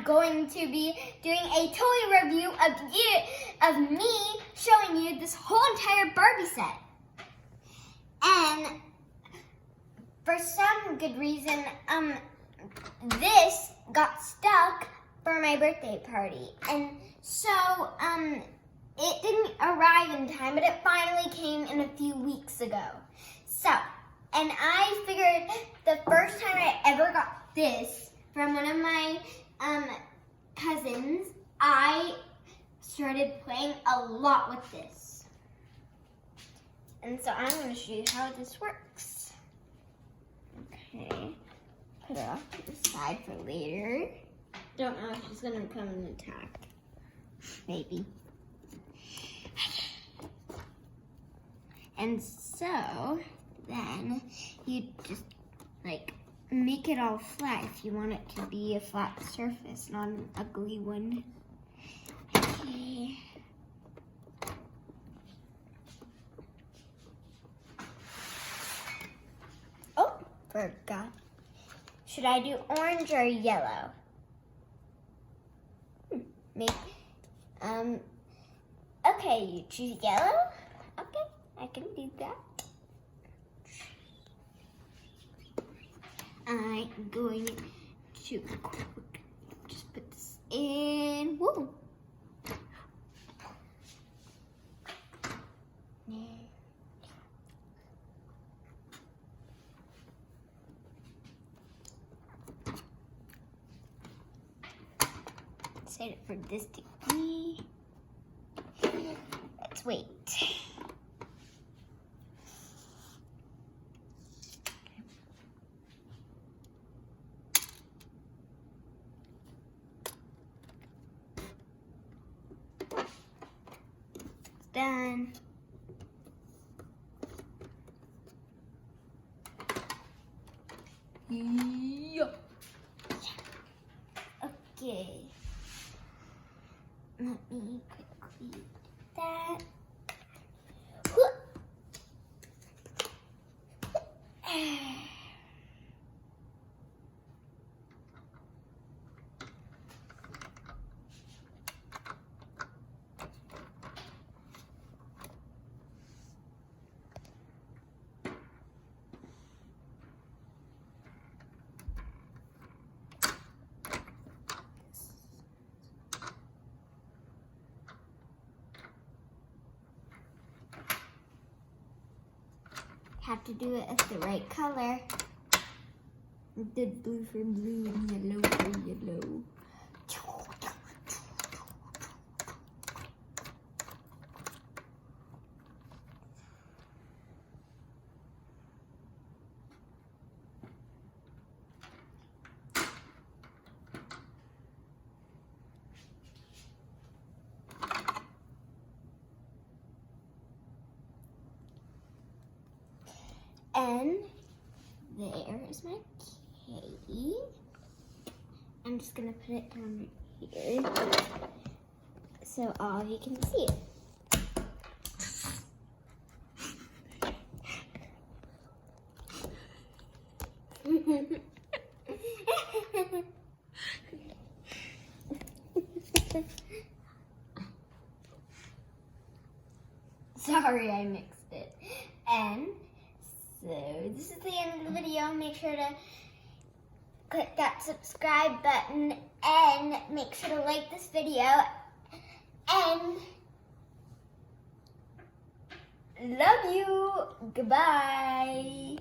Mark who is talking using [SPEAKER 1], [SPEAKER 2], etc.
[SPEAKER 1] I'm going to be doing a toy review of me showing you this whole entire Barbie set. And for some good reason, this got stuck for my birthday party. And so, it didn't arrive in time, but it finally came in a few weeks ago. So, and I figured the first time I ever got this from one of my cousins, I started playing a lot with this. And so I'm going to show you how this works. Okay, put it off to the side for later. Don't know if she's going to come and attack. Maybe. And so then you just like make it all flat if you want it to be a flat surface, not an ugly one. Okay. Oh, forgot. Should I do orange or yellow? Maybe. Okay, you choose yellow? Okay, I can do that. I'm going to just put this in. Woo! Set it for this to be. Let's wait. Done. Yeah. Okay. Let me quickly do that. Have to do it as the right color. The blue for blue and yellow for yellow. And there is my cake. I'm just gonna put it down here so all of you can see it. Sorry, I mixed it. And so this is the end of the video. Make sure to click that subscribe button and make sure to like this video. And love you. Goodbye.